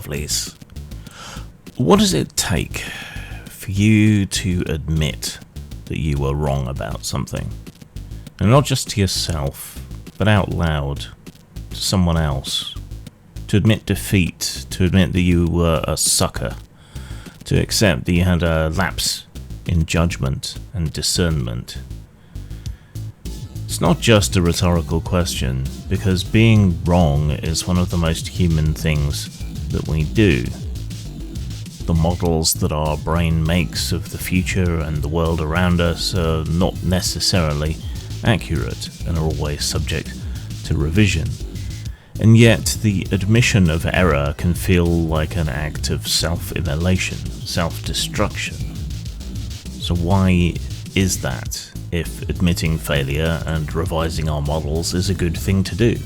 lovelies. What does it take for you to admit that you were wrong about something? And not just to yourself, but out loud to someone else. To admit defeat, to admit that you were a sucker, to accept that you had a lapse in judgment and discernment. It's not just a rhetorical question, because being wrong is one of the most human things that we do. The models that our brain makes of the future and the world around us are not necessarily accurate and are always subject to revision. And yet the admission of error can feel like an act of self-immolation, self-destruction. So why is that, if admitting failure and revising our models is a good thing to do?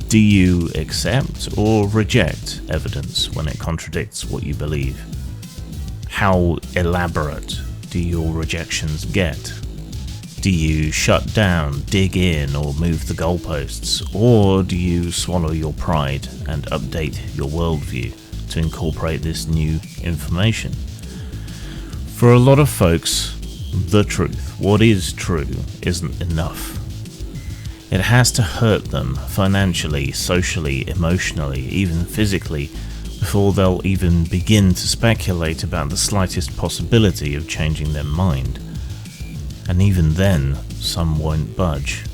Do you accept or reject evidence when it contradicts what you believe? How elaborate do your rejections get? Do you shut down, dig in, or move the goalposts? Or do you swallow your pride and update your worldview to incorporate this new information? For a lot of folks, the truth, what is true, isn't enough. It has to hurt them financially, socially, emotionally, even physically, before they'll even begin to speculate about the slightest possibility of changing their mind. And even then, some won't budge.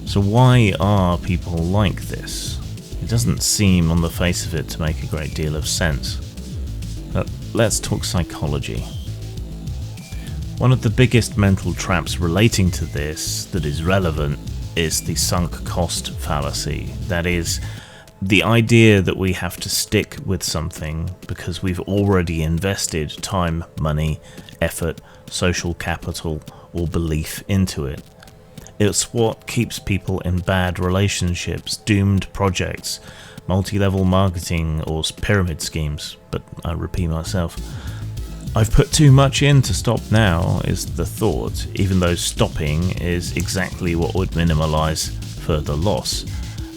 So why are people like this? It doesn't seem on the face of it to make a great deal of sense. But let's talk psychology. One of the biggest mental traps relating to this that is relevant is the sunk cost fallacy. That is, the idea that we have to stick with something because we've already invested time, money, effort, social capital, or belief into it. It's what keeps people in bad relationships, doomed projects, multi-level marketing, or pyramid schemes. But I repeat myself. I've put too much in to stop now is the thought, even though stopping is exactly what would minimize further loss.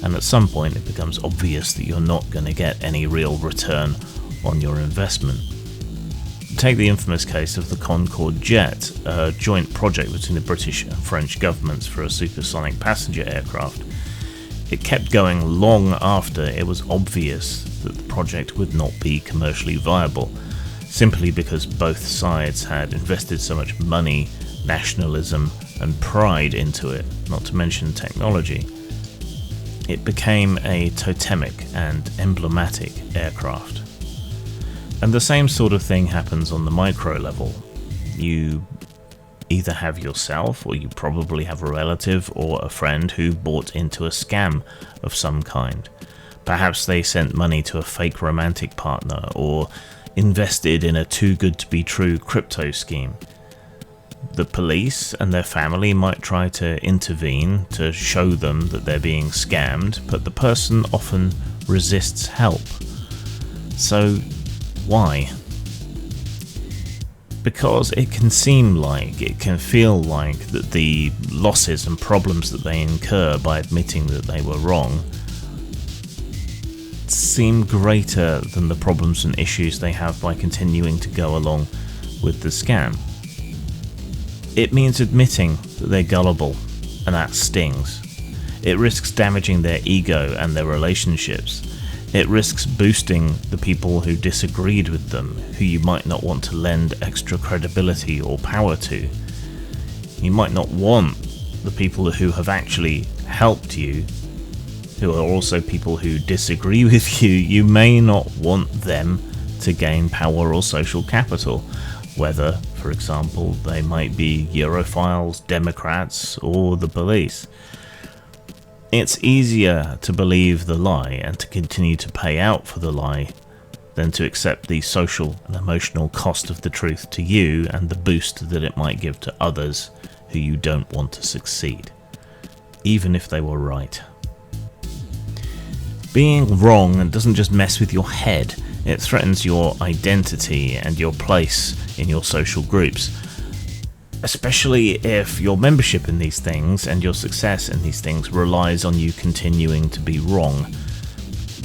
And at some point it becomes obvious that you're not going to get any real return on your investment. Take the infamous case of the Concorde jet, a joint project between the British and French governments for a supersonic passenger aircraft. It kept going long after it was obvious that the project would not be commercially viable, simply because both sides had invested so much money, nationalism, and pride into it, not to mention technology. It became a totemic and emblematic aircraft. And the same sort of thing happens on the micro level. You either have yourself, or you probably have a relative or a friend who bought into a scam of some kind. Perhaps they sent money to a fake romantic partner, or invested in a too-good-to-be-true crypto scheme. The police and their family might try to intervene to show them that they're being scammed, but the person often resists help. So, why? Because it can feel like that the losses and problems that they incur by admitting that they were wrong seem greater than the problems and issues they have by continuing to go along with the scam. It means admitting that they're gullible, and that stings. It risks damaging their ego and their relationships. It risks boosting the people who disagreed with them, who you might not want to lend extra credibility or power to. You might not want the people who have actually helped you, who are also people who disagree with you. You may not want them to gain power or social capital, whether, for example, they might be Europhiles, Democrats, or the police. It's easier to believe the lie and to continue to pay out for the lie than to accept the social and emotional cost of the truth to you and the boost that it might give to others who you don't want to succeed, even if they were right. Being wrong doesn't just mess with your head, it threatens your identity and your place in your social groups. Especially if your membership in these things and your success in these things relies on you continuing to be wrong.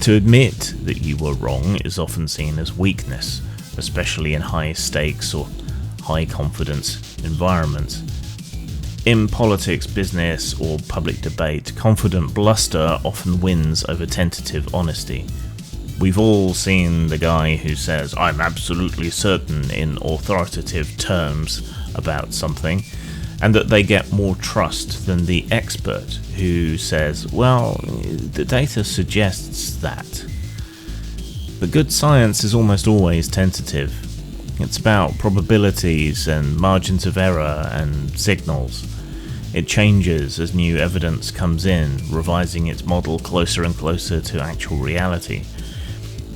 To admit that you were wrong is often seen as weakness, especially in high stakes or high confidence environments. In politics, business, or public debate, confident bluster often wins over tentative honesty. We've all seen the guy who says, "I'm absolutely certain," in authoritative terms about something, and that they get more trust than the expert who says, "Well, the data suggests that." But good science is almost always tentative. It's about probabilities and margins of error and signals. It changes as new evidence comes in, revising its model closer and closer to actual reality.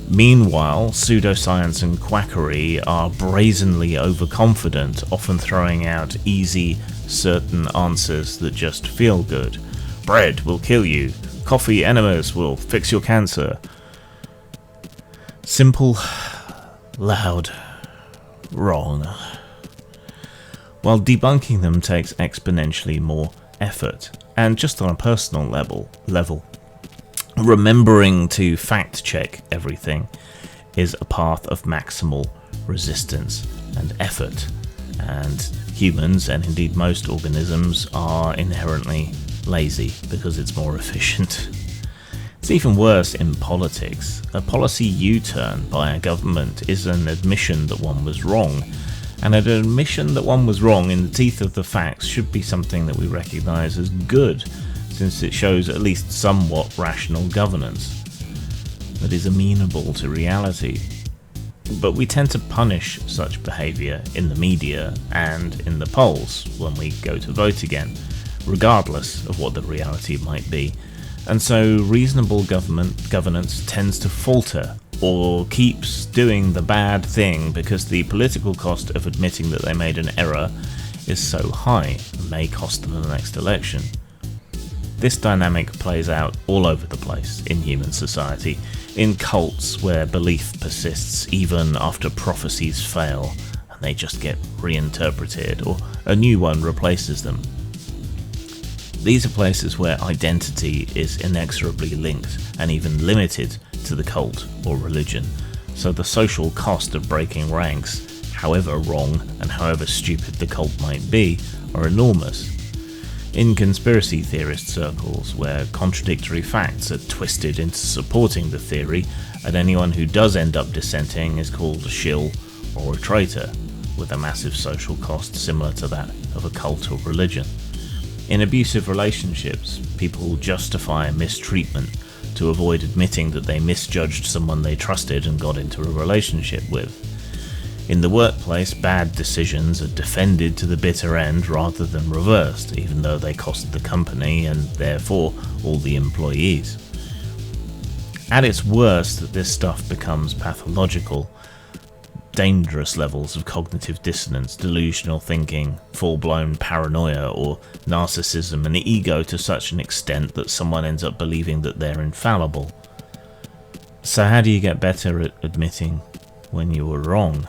Meanwhile, pseudoscience and quackery are brazenly overconfident, often throwing out easy, certain answers that just feel good. Bread will kill you. Coffee enemas will fix your cancer. Simple, loud, wrong. While debunking them takes exponentially more effort, and just on a personal level, remembering to fact-check everything is a path of maximal resistance and effort, and humans, and indeed most organisms, are inherently lazy because it's more efficient. It's even worse in politics. A policy U-turn by a government is an admission that one was wrong, and an admission that one was wrong in the teeth of the facts should be something that we recognise as good, since it shows at least somewhat rational governance that is amenable to reality. But we tend to punish such behaviour in the media and in the polls when we go to vote again, regardless of what the reality might be. And so reasonable governance tends to falter or keeps doing the bad thing because the political cost of admitting that they made an error is so high and may cost them the next election. This dynamic plays out all over the place in human society, in cults where belief persists even after prophecies fail and they just get reinterpreted or a new one replaces them. These are places where identity is inexorably linked and even limited to the cult or religion, so the social cost of breaking ranks, however wrong and however stupid the cult might be, are enormous. In conspiracy theorist circles, where contradictory facts are twisted into supporting the theory, and anyone who does end up dissenting is called a shill or a traitor, with a massive social cost similar to that of a cult or religion. In abusive relationships, people justify mistreatment to avoid admitting that they misjudged someone they trusted and got into a relationship with. In the workplace, bad decisions are defended to the bitter end rather than reversed, even though they cost the company and therefore all the employees. At its worst, this stuff becomes pathological. Dangerous levels of cognitive dissonance, delusional thinking, full-blown paranoia or narcissism and ego to such an extent that someone ends up believing that they're infallible. So how do you get better at admitting when you were wrong?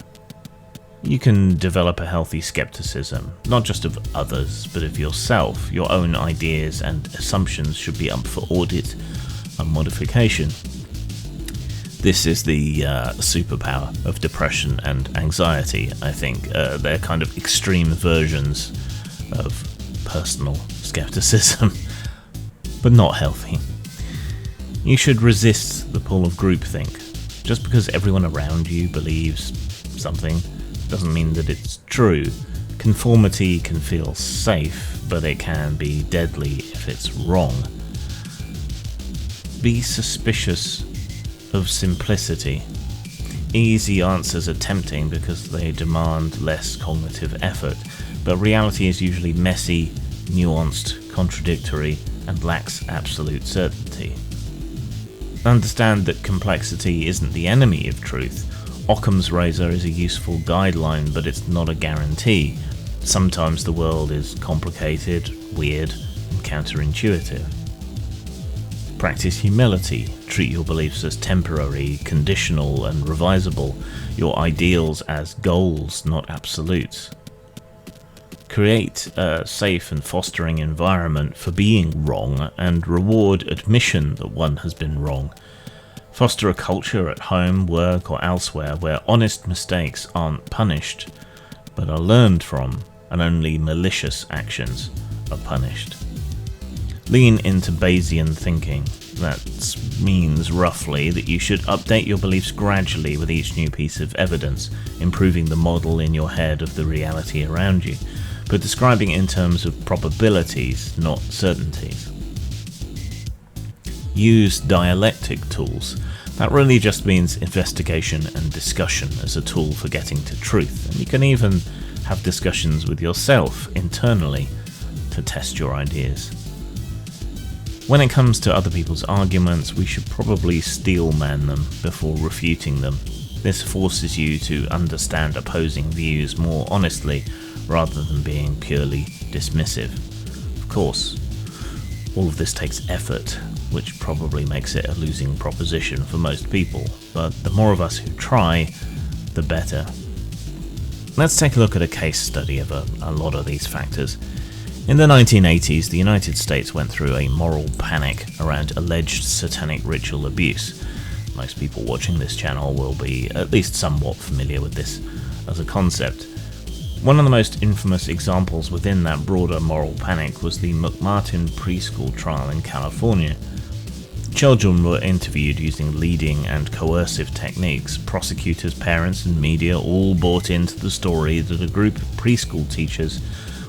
You can develop a healthy skepticism, not just of others, but of yourself. Your own ideas and assumptions should be up for audit and modification. This is the superpower of depression and anxiety, I think. They're kind of extreme versions of personal skepticism, but not healthy. You should resist the pull of groupthink. Just because everyone around you believes something doesn't mean that it's true. Conformity can feel safe, but it can be deadly if it's wrong. Be suspicious of simplicity. Easy answers are tempting because they demand less cognitive effort, but reality is usually messy, nuanced, contradictory, and lacks absolute certainty. Understand that complexity isn't the enemy of truth. Occam's razor is a useful guideline, but it's not a guarantee. Sometimes the world is complicated, weird, and counterintuitive. Practice humility. Treat your beliefs as temporary, conditional, and revisable. Your ideals as goals, not absolutes. Create a safe and fostering environment for being wrong and reward admission that one has been wrong. Foster a culture at home, work, or elsewhere where honest mistakes aren't punished, but are learned from, and only malicious actions are punished. Lean into Bayesian thinking. That means roughly that you should update your beliefs gradually with each new piece of evidence, improving the model in your head of the reality around you, but describing it in terms of probabilities, not certainties. Use dialectic tools. That really just means investigation and discussion as a tool for getting to truth, and you can even have discussions with yourself internally to test your ideas. When it comes to other people's arguments, we should probably steelman them before refuting them. This forces you to understand opposing views more honestly rather than being purely dismissive. Of course, all of this takes effort, which probably makes it a losing proposition for most people, but the more of us who try, the better. Let's take a look at a case study of a lot of these factors. In the 1980s, the United States went through a moral panic around alleged satanic ritual abuse. Most people watching this channel will be at least somewhat familiar with this as a concept. One of the most infamous examples within that broader moral panic was the McMartin preschool trial in California. Children were interviewed using leading and coercive techniques. Prosecutors, parents, and media all bought into the story that a group of preschool teachers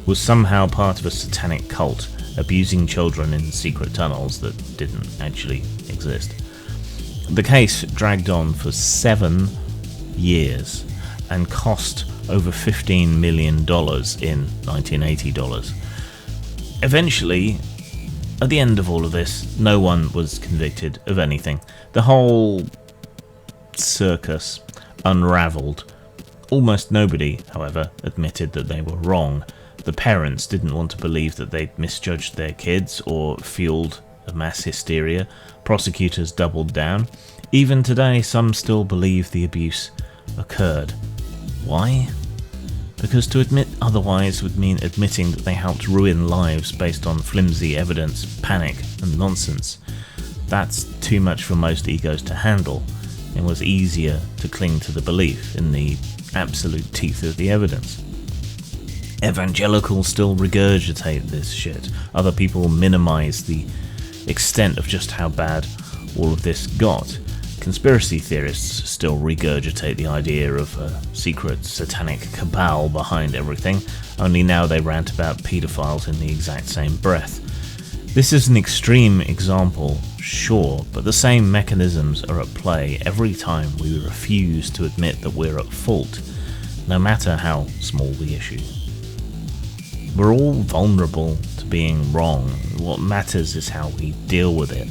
was somehow part of a satanic cult, abusing children in secret tunnels that didn't actually exist. The case dragged on for 7 years and cost over $15 million in 1980 dollars. Eventually, at the end of all of this, no one was convicted of anything. The whole circus unraveled. Almost nobody, however, admitted that they were wrong. The parents didn't want to believe that they'd misjudged their kids or fueled a mass hysteria. Prosecutors doubled down. Even today, some still believe the abuse occurred. Why? Because to admit otherwise would mean admitting that they helped ruin lives based on flimsy evidence, panic, and nonsense. That's too much for most egos to handle. It was easier to cling to the belief in the absolute teeth of the evidence. Evangelicals still regurgitate this shit. Other people minimize the extent of just how bad all of this got. Conspiracy theorists still regurgitate the idea of a secret satanic cabal behind everything, only now they rant about paedophiles in the exact same breath. This is an extreme example, sure, but the same mechanisms are at play every time we refuse to admit that we're at fault, no matter how small the issue. We're all vulnerable to being wrong. What matters is how we deal with it.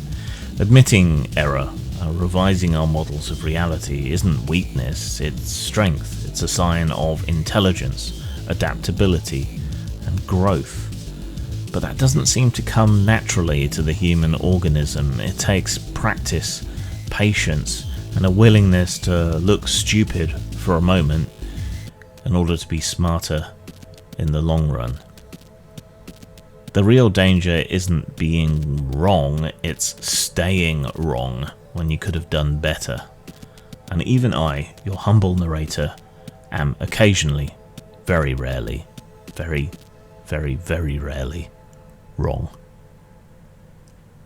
Admitting error, revising our models of reality isn't weakness, it's strength. It's a sign of intelligence, adaptability, and growth. But that doesn't seem to come naturally to the human organism. It takes practice, patience, and a willingness to look stupid for a moment in order to be smarter in the long run. The real danger isn't being wrong, it's staying wrong when you could have done better. And even I, your humble narrator, am occasionally, very rarely, very, very, very rarely wrong.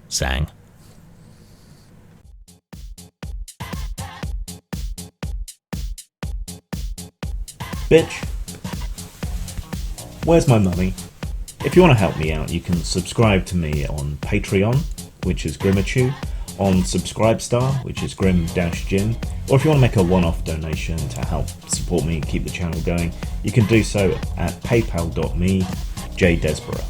Sang. Bitch. Where's my money? If you want to help me out, you can subscribe to me on Patreon, which is Grimachu, on Subscribestar, which is Grim-Jim, or if you want to make a one-off donation to help support me and keep the channel going, you can do so at paypal.me, J. Desborough.